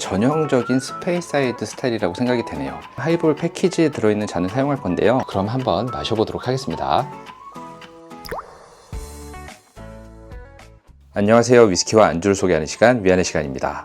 전형적인 스페이사이드 스타일이라고 생각이 되네요. 하이볼 패키지에 들어있는 잔을 사용할 건데요. 그럼 한번 마셔보도록 하겠습니다. 안녕하세요. 위스키와 안주를 소개하는 시간, 위안의 시간입니다.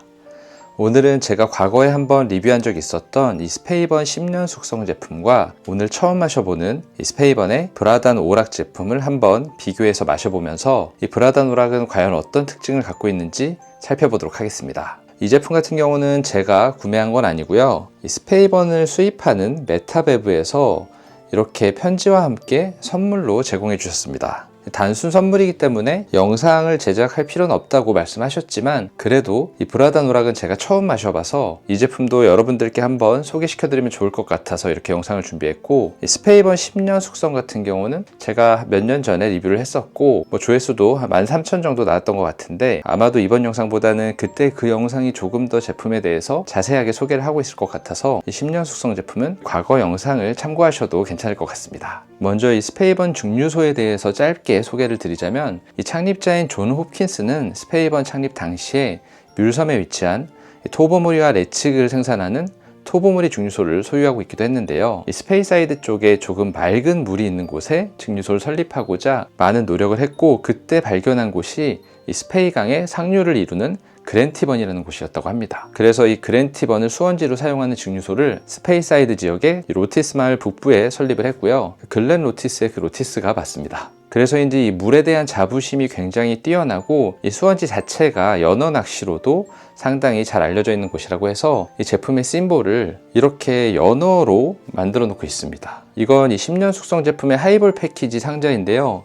오늘은 제가 과거에 한번 리뷰한 적이 있었던 이 스페이번 10년 숙성 제품과 오늘 처음 마셔보는 이 스페이번의 브라단 오락 제품을 한번 비교해서 마셔보면서 이 브라단 오락은 과연 어떤 특징을 갖고 있는지 살펴보도록 하겠습니다. 이 제품 같은 경우는 제가 구매한 건 아니고요. 이 스페이번을 수입하는 메타베브에서 이렇게 편지와 함께 선물로 제공해 주셨습니다. 단순 선물이기 때문에 영상을 제작할 필요는 없다고 말씀하셨지만 그래도 이 브라단 오락은 제가 처음 마셔봐서 이 제품도 여러분들께 한번 소개시켜드리면 좋을 것 같아서 이렇게 영상을 준비했고, 이 스페이번 10년 숙성 같은 경우는 제가 몇 년 전에 리뷰를 했었고 조회수도 한 13,000 정도 나왔던 것 같은데 아마도 이번 영상보다는 그때 그 영상이 조금 더 제품에 대해서 자세하게 소개를 하고 있을 것 같아서 이 10년 숙성 제품은 과거 영상을 참고하셔도 괜찮을 것 같습니다. 먼저 이 스페이번 증류소에 대해서 짧게 소개를 드리자면, 이 창립자인 존 홉킨스는 스페이번 창립 당시에 뮬섬에 위치한 토보무리와 레칡을 생산하는 토보무리 증류소를 소유하고 있기도 했는데요. 이 스페이사이드 쪽에 조금 맑은 물이 있는 곳에 증류소를 설립하고자 많은 노력을 했고, 그때 발견한 곳이 이 스페이강의 상류를 이루는 그랜티번이라는 곳이었다고 합니다. 그래서 이 그랜티번을 수원지로 사용하는 증류소를 스페이사이드 지역의 로티스 마을 북부에 설립을 했고요. 글렌 로티스의 그 로티스가 맞습니다. 그래서인지 이 물에 대한 자부심이 굉장히 뛰어나고 이 수원지 자체가 연어 낚시로도 상당히 잘 알려져 있는 곳이라고 해서 이 제품의 심볼을 이렇게 연어로 만들어 놓고 있습니다. 이건 이 10년 숙성 제품의 하이볼 패키지 상자인데요.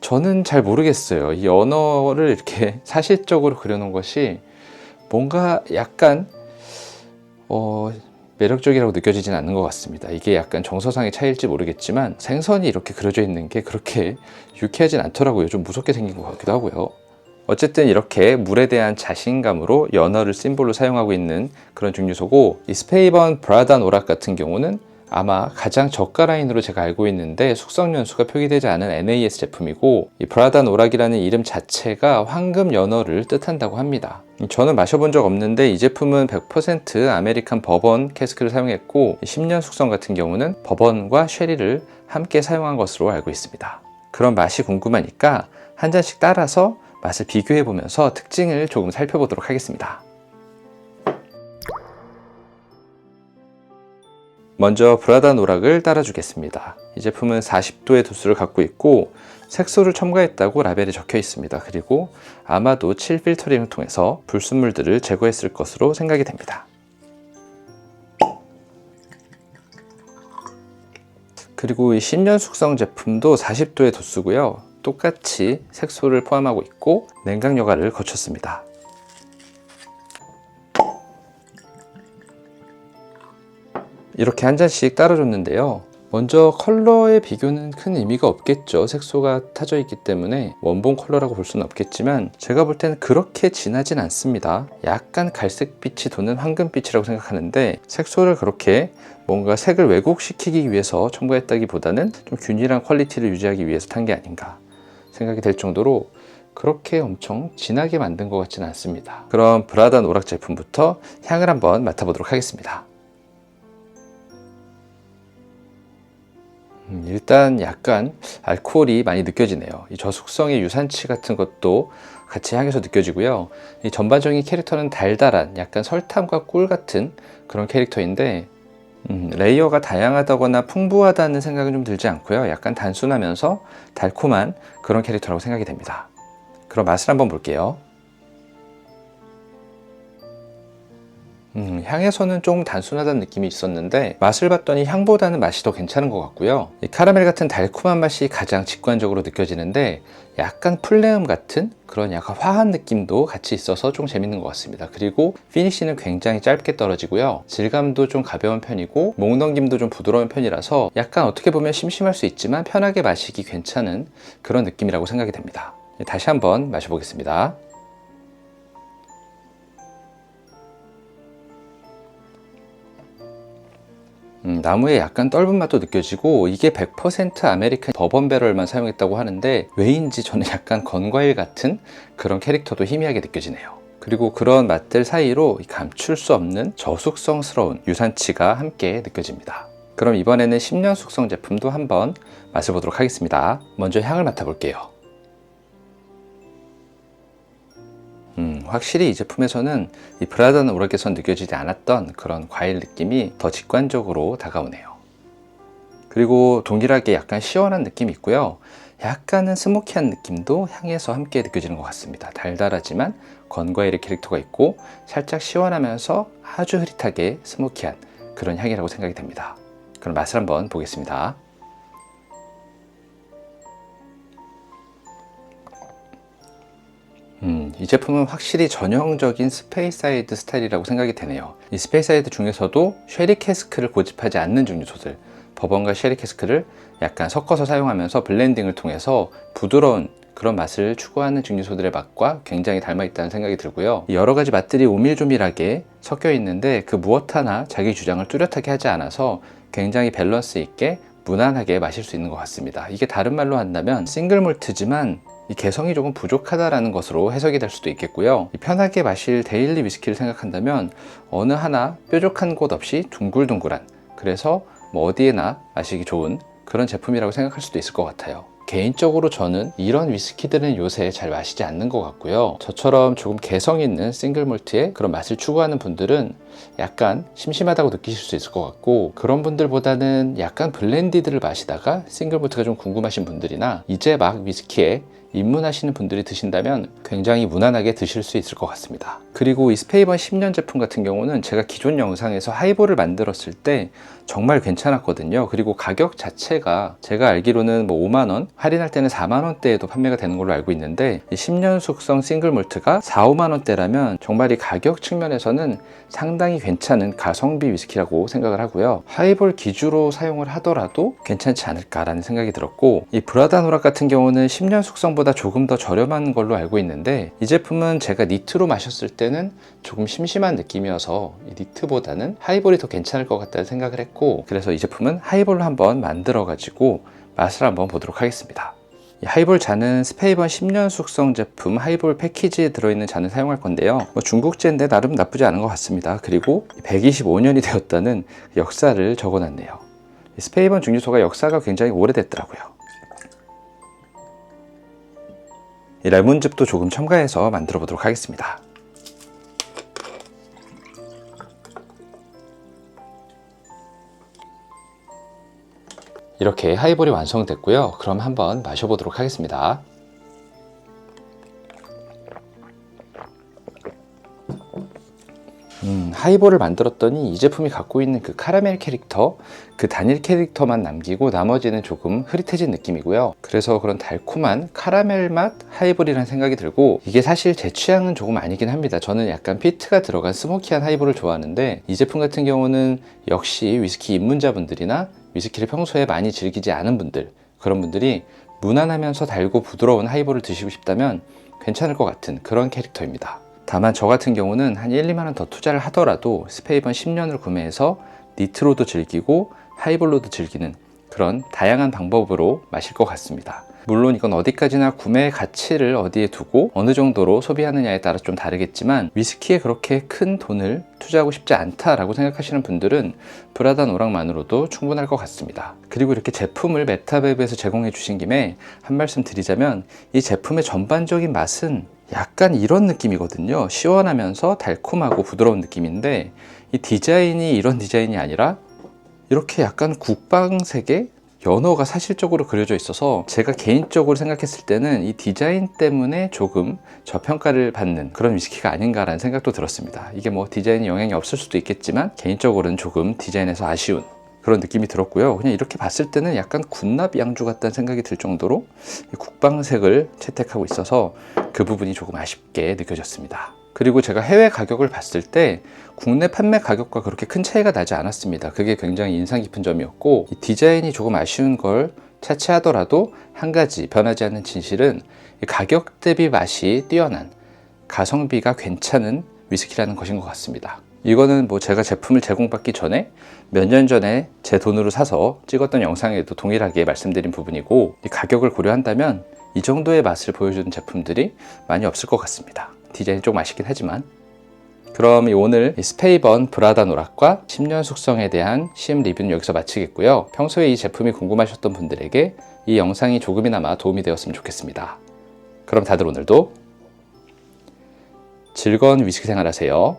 저는 잘 모르겠어요. 이 연어를 이렇게 사실적으로 그려놓은 것이 뭔가 약간 매력적이라고 느껴지진 않는 것 같습니다. 이게 약간 정서상의 차이일지 모르겠지만 생선이 이렇게 그려져 있는 게 그렇게 유쾌하진 않더라고요. 좀 무섭게 생긴 것 같기도 하고요. 어쨌든 이렇게 물에 대한 자신감으로 연어를 심볼로 사용하고 있는 그런 증류소고, 이 스페이번 브라단 오락 같은 경우는 아마 가장 저가 라인으로 제가 알고 있는데 숙성 연수가 표기되지 않은 NAS 제품이고, 이 브라단 오락이라는 이름 자체가 황금 연어를 뜻한다고 합니다. 저는 마셔본 적 없는데 이 제품은 100% 아메리칸 버번 캐스크를 사용했고, 10년 숙성 같은 경우는 버번과 쉐리를 함께 사용한 것으로 알고 있습니다. 그런 맛이 궁금하니까 한 잔씩 따라서 맛을 비교해 보면서 특징을 조금 살펴보도록 하겠습니다. 먼저 브라단 오락을 따라주겠습니다. 이 제품은 40도의 도수를 갖고 있고 색소를 첨가했다고 라벨에 적혀 있습니다. 그리고 아마도 7필터링을 통해서 불순물들을 제거했을 것으로 생각이 됩니다. 그리고 이 10년 숙성 제품도 40도의 도수고요. 똑같이 색소를 포함하고 있고 냉각 여과를 거쳤습니다. 이렇게 한 잔씩 따라줬는데요. 먼저 컬러의 비교는 큰 의미가 없겠죠. 색소가 타져 있기 때문에 원본 컬러라고 볼 수는 없겠지만 제가 볼 때는 그렇게 진하진 않습니다. 약간 갈색빛이 도는 황금빛이라고 생각하는데 색소를 그렇게 뭔가 색을 왜곡시키기 위해서 첨가했다기보다는 좀 균일한 퀄리티를 유지하기 위해서 탄 게 아닌가 생각이 될 정도로 그렇게 엄청 진하게 만든 것 같지는 않습니다. 그럼 브라단 오락 제품부터 향을 한번 맡아보도록 하겠습니다. 일단 약간 알코올이 많이 느껴지네요. 이 저숙성의 유산치 같은 것도 같이 향에서 느껴지고요. 이 전반적인 캐릭터는 달달한 약간 설탕과 꿀 같은 그런 캐릭터인데 레이어가 다양하다거나 풍부하다는 생각은 좀 들지 않고요. 약간 단순하면서 달콤한 그런 캐릭터라고 생각이 됩니다. 그럼 맛을 한번 볼게요. 향에서는 좀 단순하다는 느낌이 있었는데 맛을 봤더니 향보다는 맛이 더 괜찮은 것 같고요. 이 카라멜 같은 달콤한 맛이 가장 직관적으로 느껴지는데 약간 풀네음 같은 그런 약간 화한 느낌도 같이 있어서 좀 재밌는 것 같습니다. 그리고 피니쉬는 굉장히 짧게 떨어지고요. 질감도 좀 가벼운 편이고 목 넘김도 좀 부드러운 편이라서 약간 어떻게 보면 심심할 수 있지만 편하게 마시기 괜찮은 그런 느낌이라고 생각이 됩니다. 다시 한번 마셔보겠습니다. 나무에 약간 떫은 맛도 느껴지고 이게 100% 아메리칸 버번 배럴만 사용했다고 하는데 왜인지 저는 약간 건과일 같은 그런 캐릭터도 희미하게 느껴지네요. 그리고 그런 맛들 사이로 감출 수 없는 저숙성스러운 유산치가 함께 느껴집니다. 그럼 이번에는 10년 숙성 제품도 한번 맛을 보도록 하겠습니다. 먼저 향을 맡아볼게요. 확실히 이 제품에서는 이 브라단 오락에서 느껴지지 않았던 그런 과일 느낌이 더 직관적으로 다가오네요. 그리고 동일하게 약간 시원한 느낌이 있고요. 약간은 스모키한 느낌도 향에서 함께 느껴지는 것 같습니다. 달달하지만 건과일의 캐릭터가 있고 살짝 시원하면서 아주 흐릿하게 스모키한 그런 향이라고 생각이 됩니다. 그럼 맛을 한번 보겠습니다. 이 제품은 확실히 전형적인 스페이사이드 스타일이라고 생각이 되네요. 이 스페이사이드 중에서도 쉐리 캐스크를 고집하지 않는 증류소들, 버번과 쉐리 캐스크를 약간 섞어서 사용하면서 블렌딩을 통해서 부드러운 그런 맛을 추구하는 증류소들의 맛과 굉장히 닮아 있다는 생각이 들고요. 여러 가지 맛들이 오밀조밀하게 섞여 있는데 그 무엇 하나 자기 주장을 뚜렷하게 하지 않아서 굉장히 밸런스 있게 무난하게 마실 수 있는 것 같습니다. 이게 다른 말로 한다면 싱글 몰트지만 이 개성이 조금 부족하다라는 것으로 해석이 될 수도 있겠고요. 편하게 마실 데일리 위스키를 생각한다면 어느 하나 뾰족한 곳 없이 둥글둥글한, 그래서 뭐 어디에나 마시기 좋은 그런 제품이라고 생각할 수도 있을 것 같아요. 개인적으로 저는 이런 위스키들은 요새 잘 마시지 않는 것 같고요. 저처럼 조금 개성 있는 싱글 몰트의 그런 맛을 추구하는 분들은 약간 심심하다고 느끼실 수 있을 것 같고, 그런 분들보다는 약간 블렌디드를 마시다가 싱글 몰트가 좀 궁금하신 분들이나 이제 막 위스키에 입문하시는 분들이 드신다면 굉장히 무난하게 드실 수 있을 것 같습니다. 그리고 이 스페이번 10년 제품 같은 경우는 제가 기존 영상에서 하이볼을 만들었을 때 정말 괜찮았거든요. 그리고 가격 자체가 제가 알기로는 뭐 5만원, 할인할 때는 4만원대에도 판매가 되는 걸로 알고 있는데, 이 10년 숙성 싱글 몰트가 4, 5만원대라면 정말 이 가격 측면에서는 상당히 괜찮은 가성비 위스키라고 생각을 하고요. 하이볼 기주로 사용을 하더라도 괜찮지 않을까라는 생각이 들었고, 이 브라단 오락 같은 경우는 10년 숙성보다 조금 더 저렴한 걸로 알고 있는데, 이 제품은 제가 니트로 마셨을 때는 조금 심심한 느낌이어서 이 니트보다는 하이볼이 더 괜찮을 것 같다는 생각을 했고, 그래서 이 제품은 하이볼로 한번 만들어 가지고 맛을 한번 보도록 하겠습니다. 이 하이볼 잔은 스페이번 10년 숙성 제품 하이볼 패키지에 들어있는 잔을 사용할 건데요. 중국제인데 나름 나쁘지 않은 것 같습니다. 그리고 125년이 되었다는 역사를 적어놨네요. 스페이번 증류소가 역사가 굉장히 오래됐더라고요. 이 레몬즙도 조금 첨가해서 만들어 보도록 하겠습니다. 이렇게 하이볼이 완성됐고요. 그럼 한번 마셔보도록 하겠습니다. 하이볼을 만들었더니 이 제품이 갖고 있는 그 카라멜 캐릭터, 그 단일 캐릭터만 남기고 나머지는 조금 흐릿해진 느낌이고요. 그래서 그런 달콤한 카라멜 맛 하이볼이라는 생각이 들고, 이게 사실 제 취향은 조금 아니긴 합니다. 저는 약간 피트가 들어간 스모키한 하이볼을 좋아하는데, 이 제품 같은 경우는 역시 위스키 입문자분들이나 위스키를 평소에 많이 즐기지 않은 분들, 그런 분들이 무난하면서 달고 부드러운 하이볼을 드시고 싶다면 괜찮을 것 같은 그런 캐릭터입니다. 다만 저 같은 경우는 한 1, 2만원 더 투자를 하더라도 스페이번 10년을 구매해서 니트로도 즐기고 하이볼로도 즐기는 그런 다양한 방법으로 마실 것 같습니다. 물론 이건 어디까지나 구매 가치를 어디에 두고 어느 정도로 소비하느냐에 따라 좀 다르겠지만, 위스키에 그렇게 큰 돈을 투자하고 싶지 않다라고 생각하시는 분들은 브라단 오락만으로도 충분할 것 같습니다. 그리고 이렇게 제품을 메타베브에서 제공해 주신 김에 한 말씀 드리자면, 이 제품의 전반적인 맛은 약간 이런 느낌이거든요. 시원하면서 달콤하고 부드러운 느낌인데, 이 디자인이 이런 디자인이 아니라 이렇게 약간 국방색의 연어가 사실적으로 그려져 있어서 제가 개인적으로 생각했을 때는 이 디자인 때문에 조금 저평가를 받는 그런 위스키가 아닌가라는 생각도 들었습니다. 이게 뭐 디자인이 영향이 없을 수도 있겠지만 개인적으로는 조금 디자인에서 아쉬운 그런 느낌이 들었고요. 그냥 이렇게 봤을 때는 약간 군납 양주 같다는 생각이 들 정도로 국방색을 채택하고 있어서 그 부분이 조금 아쉽게 느껴졌습니다. 그리고 제가 해외 가격을 봤을 때 국내 판매 가격과 그렇게 큰 차이가 나지 않았습니다. 그게 굉장히 인상 깊은 점이었고, 이 디자인이 조금 아쉬운 걸 차치하더라도 한 가지 변하지 않는 진실은 가격 대비 맛이 뛰어난 가성비가 괜찮은 위스키라는 것인 것 같습니다. 이거는 뭐 제가 제품을 제공받기 전에 몇 년 전에 제 돈으로 사서 찍었던 영상에도 동일하게 말씀드린 부분이고, 이 가격을 고려한다면 이 정도의 맛을 보여주는 제품들이 많이 없을 것 같습니다. 디자인이 좀 아쉽긴 하지만. 그럼 오늘 스페이번 브라다 노락과 10년 숙성에 대한 시음 리뷰는 여기서 마치겠고요. 평소에 이 제품이 궁금하셨던 분들에게 이 영상이 조금이나마 도움이 되었으면 좋겠습니다. 그럼 다들 오늘도 즐거운 위스키 생활 하세요.